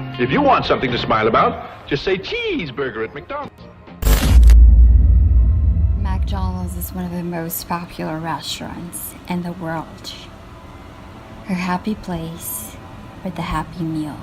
If you want something to smile about, just say cheeseburger at McDonald's. McDonald's is one of the most popular restaurants in the world. A happy place with the happy meal.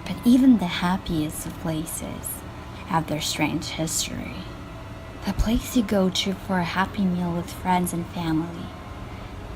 But even the happiest of places have their strange history. The place you go to for a happy meal with friends and family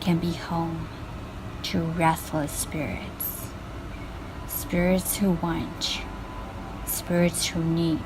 can be home to restless spirits. Spirits who want, spirits who need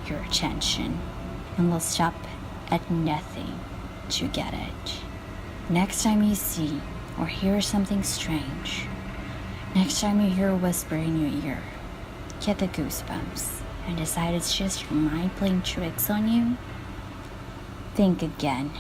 your attention and will stop at nothing to get it. Next time you see or hear something strange, next time you hear a whisper in your ear, get the goosebumps and decide it's just your mind playing tricks on you, think again.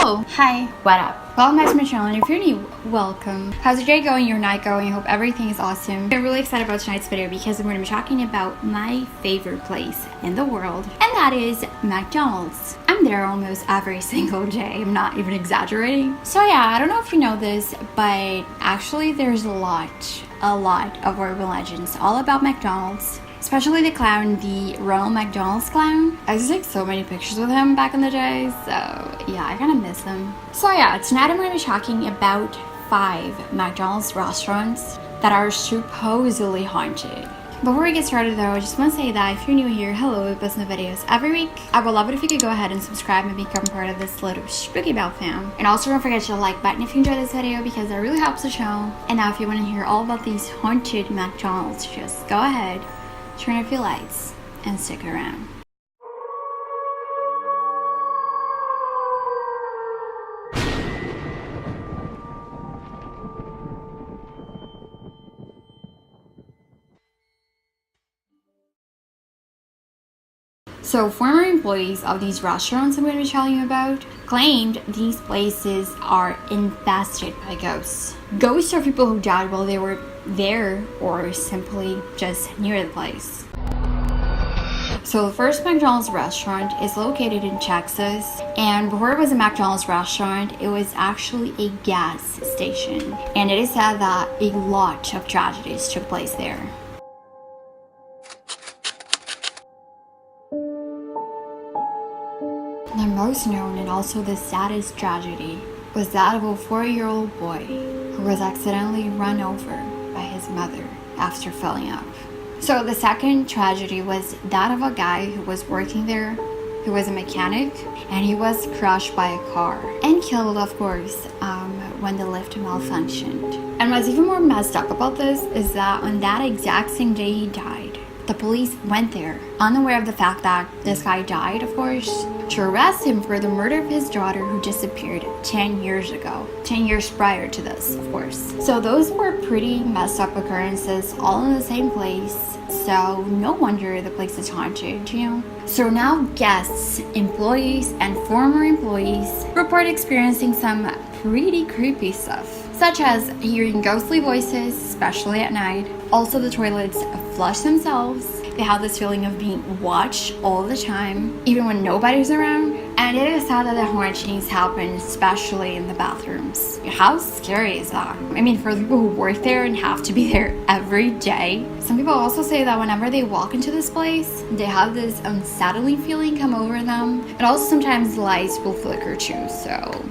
Oh, hi, what up? Welcome back to my channel, and if you're new, welcome. How's your day going, your night going? I hope everything is awesome. I'm really excited about tonight's video because I'm going to be talking about my favorite place in the world, and that is McDonald's. I'm there almost every single day. I'm not even exaggerating. So yeah, I don't know if you know this, but actually there's a lot of urban legends all about McDonald's. Especially the clown, the Ronald McDonald's clown. I used to take so many pictures with him back in the day, so yeah, I kind of miss him. So yeah, tonight I'm going to be talking about 5 McDonald's restaurants that are supposedly haunted. Before we get started though, I just want to say that if you're new here, hello, I post new videos every week. I would love it if you could go ahead and subscribe and become part of this little spooky bell fam. And also don't forget to like button if you enjoyed this video because that really helps the show. And now if you want to hear all about these haunted McDonald's, just go ahead, turn off your lights, and stick around. So former employees of these restaurants I'm going to be telling you about claimed these places are infested by ghosts. Ghosts are people who died while they were there or simply just near the place. So the first McDonald's restaurant is located in Texas, and before it was a McDonald's restaurant, it was actually a gas station. And it is said that a lot of tragedies took place there. The most known and also the saddest tragedy was that of a 4-year-old boy who was accidentally run over by his mother after falling off. So the second tragedy was that of a guy who was working there, who was a mechanic, and he was crushed by a car and killed, of course, when the lift malfunctioned. And what's even more messed up about this is that on that exact same day he died, the police went there, unaware of the fact that this guy died, of course, to arrest him for the murder of his daughter who disappeared 10 years ago. 10 years prior to this, of course. So those were pretty messed up occurrences all in the same place. So no wonder the place is haunted, you know? So now guests, employees, and former employees report experiencing some pretty creepy stuff, such as hearing ghostly voices, especially at night. Also, the toilets flush themselves. They have this feeling of being watched all the time, even when nobody's around. And it is sad that the hauntings happen, especially in the bathrooms. How scary is that? I mean, for the people who work there and have to be there every day. Some people also say that whenever they walk into this place, they have this unsettling feeling come over them. And also sometimes lights will flicker too, so...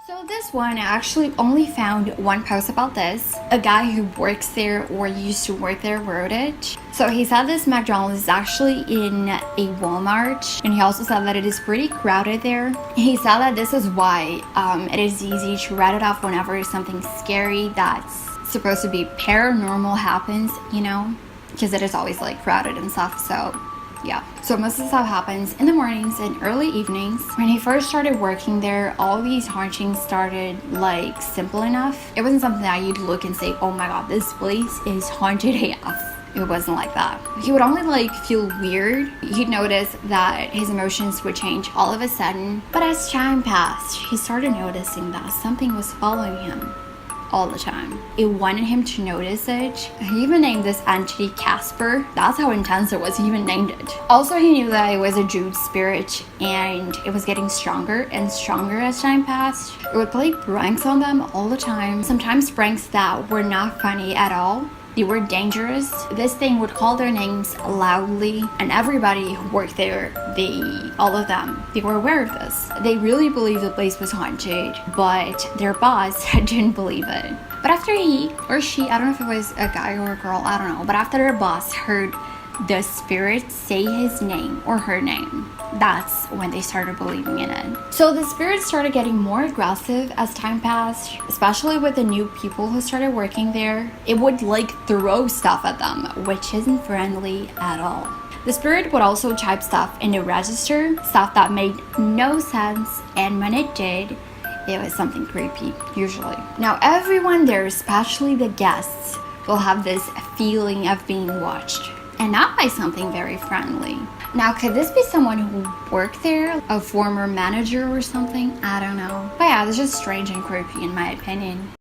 So this one, I actually only found one post about this. A guy who works there or used to work there wrote it. So he said this McDonald's is actually in a Walmart, and he also said that it is pretty crowded there. He said that this is why it is easy to write it off whenever something scary that's supposed to be paranormal happens, you know, because it is always like crowded and stuff. So yeah, so most of the stuff happens in the mornings and early evenings. When he first started working there, all these hauntings started like simple enough. It wasn't something that you'd look and say, oh my god, this place is haunted AF. It wasn't like that. He would only like feel weird. He'd notice that his emotions would change all of a sudden. But as time passed, he started noticing that something was following him all the time. It wanted him to notice it. He even named this entity Casper. That's how intense it was. He even named it. Also, he knew that it was a Jude spirit and it was getting stronger and stronger as time passed. It would play pranks on them all the time. Sometimes pranks that were not funny at all. They were dangerous. This thing would call their names loudly, and everybody who worked there, all of them, they were aware of this. They really believed the place was haunted, but their boss didn't believe it. But after he or she, I don't know if it was a guy or a girl, I don't know, but after their boss heard the spirit say his name or her name, that's when they started believing in it. So the spirits started getting more aggressive as time passed, especially with the new people who started working there. It would like throw stuff at them, which isn't friendly at all. The spirit would also type stuff in the register, stuff that made no sense, and when it did, it was something creepy, usually. Now everyone there, especially the guests, will have this feeling of being watched. And not by something very friendly. Now, could this be someone who worked there? A former manager or something? I don't know. But yeah, it's just strange and creepy in my opinion.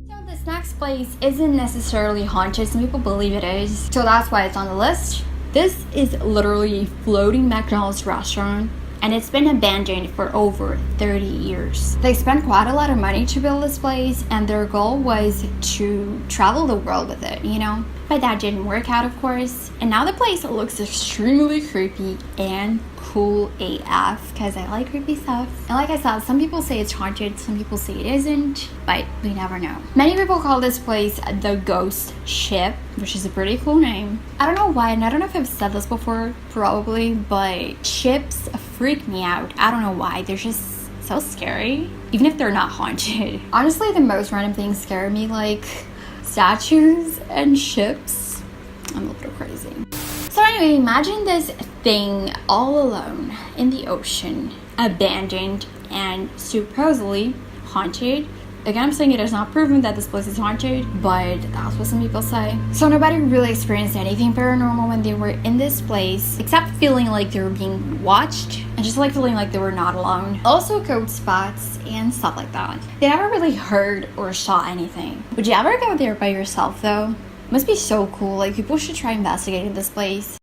So this next place isn't necessarily haunted. Some people believe it is. So that's why it's on the list. This is literally a floating McDonald's restaurant. And it's been abandoned for over 30 years. They spent quite a lot of money to build this place, and their goal was to travel the world with it, you know? But that didn't work out, of course. And now the place looks extremely creepy and cool AF, because I like creepy stuff. And like I said, some people say it's haunted, some people say it isn't, but we never know. Many people call this place the Ghost Ship, which is a pretty cool name. I don't know why, and I don't know if I've said this before, probably, but ships freak me out. I don't know why. They're just so scary, even if they're not haunted. Honestly, the most random things scare me, like statues and ships. I'm a little crazy. So anyway, imagine this thing all alone in the ocean, abandoned and supposedly haunted. Again, I'm saying it is not proven that this place is haunted, but that's what some people say. So nobody really experienced anything paranormal when they were in this place, except feeling like they were being watched and just like feeling like they were not alone. Also ghost spots and stuff like that. They never really heard or saw anything. Would you ever go there by yourself though? It must be so cool. Like, people should try investigating this place.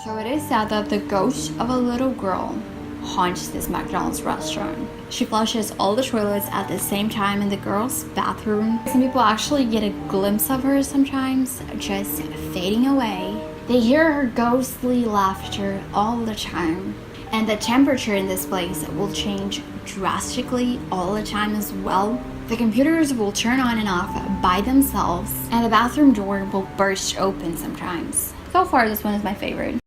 So it is said that the ghost of a little girl haunts this McDonald's restaurant. She flushes all the toilets at the same time in the girls' bathroom. Some people actually get a glimpse of her sometimes, just fading away. They hear her ghostly laughter all the time. And the temperature in this place will change drastically all the time as well. The computers will turn on and off by themselves, and the bathroom door will burst open sometimes. So far, this one is my favorite.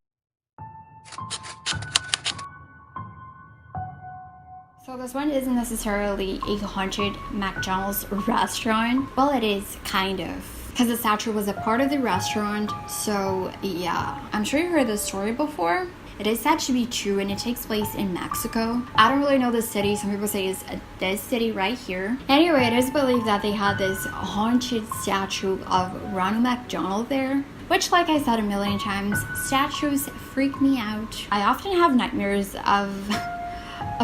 So this one isn't necessarily a haunted McDonald's restaurant. Well, it is kind of, because the statue was a part of the restaurant. So yeah, I'm sure you heard this story before. It is said to be true, and it takes place in Mexico. I don't really know the city. Some people say it's this city right here. Anyway, it is believed that they had this haunted statue of Ronald McDonald there, which, like I said a million times, statues freak me out. I often have nightmares of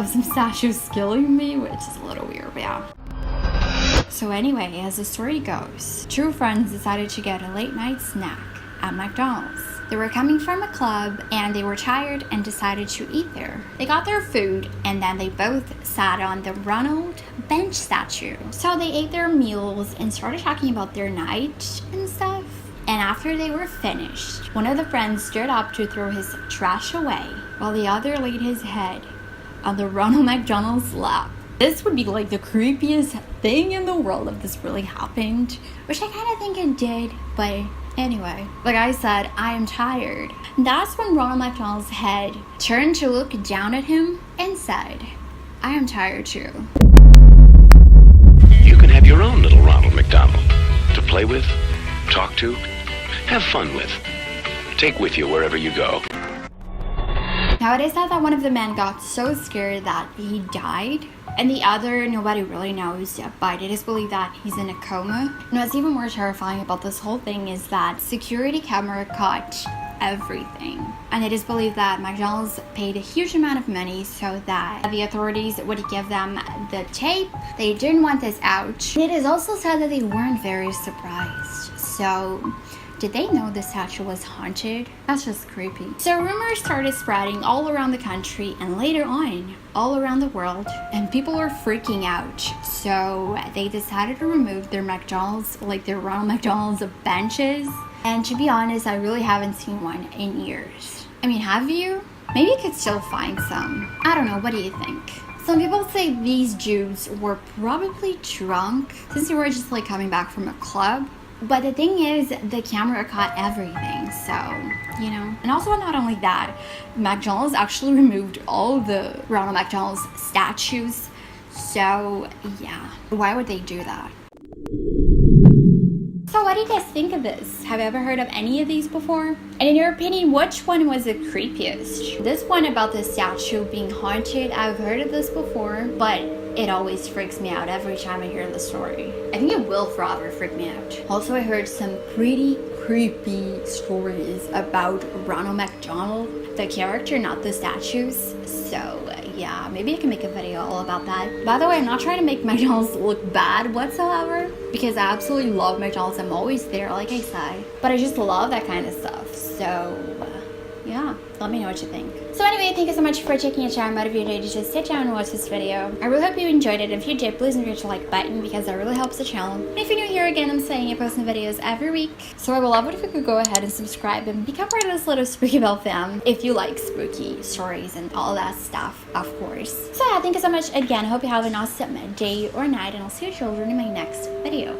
some statues killing me, which is a little weird, but yeah. So anyway, as the story goes, two friends decided to get a late night snack at McDonald's. They were coming from a club and they were tired and decided to eat there. They got their food and then they both sat on the Ronald bench statue. So they ate their meals and started talking about their night and stuff. And after they were finished, one of the friends stood up to throw his trash away while the other laid his head on the Ronald McDonald's lap. This would be like the creepiest thing in the world if this really happened, which I kind of think it did, but anyway, like I said, I am tired. That's when Ronald McDonald's head turned to look down at him and said, I am tired too. You can have your own little Ronald McDonald to play with, talk to, have fun with. Take with you wherever you go. Now it is said that one of the men got so scared that he died, and the other, nobody really knows, but it is believed that he's in a coma. And what's even more terrifying about this whole thing is that security camera caught everything. And it is believed that McDonald's paid a huge amount of money so that the authorities would give them the tape. They didn't want this out. It is also said that they weren't very surprised. So did they know the statue was haunted? That's just creepy. So rumors started spreading all around the country and later on all around the world, and people were freaking out. So they decided to remove their McDonald's, like their Ronald McDonald's benches. And to be honest, I really haven't seen one in years. I mean, have you? Maybe you could still find some. I don't know, what do you think? Some people say these Jews were probably drunk since they were just like coming back from a club. But the thing is, the camera caught everything, so, you know. And also, not only that, McDonald's actually removed all the Ronald McDonald's statues. So, yeah. Why would they do that? So what do you guys think of this? Have you ever heard of any of these before? And in your opinion, which one was the creepiest? This one about the statue being haunted, I've heard of this before, but it always freaks me out every time I hear the story. I think it will forever freak me out. Also, I heard some pretty creepy stories about Ronald McDonald, the character, not the statues. So yeah, maybe I can make a video all about that. By the way, I'm not trying to make McDonald's look bad whatsoever, because I absolutely love McDonald's. I'm always there, like I said, but I just love that kind of stuff. So yeah, let me know what you think. So anyway, thank you so much for taking your time out of your day to just sit down and watch this video. I really hope you enjoyed it. If you did, please don't forget to like button, because that really helps the channel. And if you're new here, again, I'm saying I post new videos every week, so I would love it if you could go ahead and subscribe and become part of this little Spooky Bell fam if you like spooky stories and all that stuff, of course. So yeah, thank you so much again. I hope you have an awesome day or night, and I'll see you children in my next video.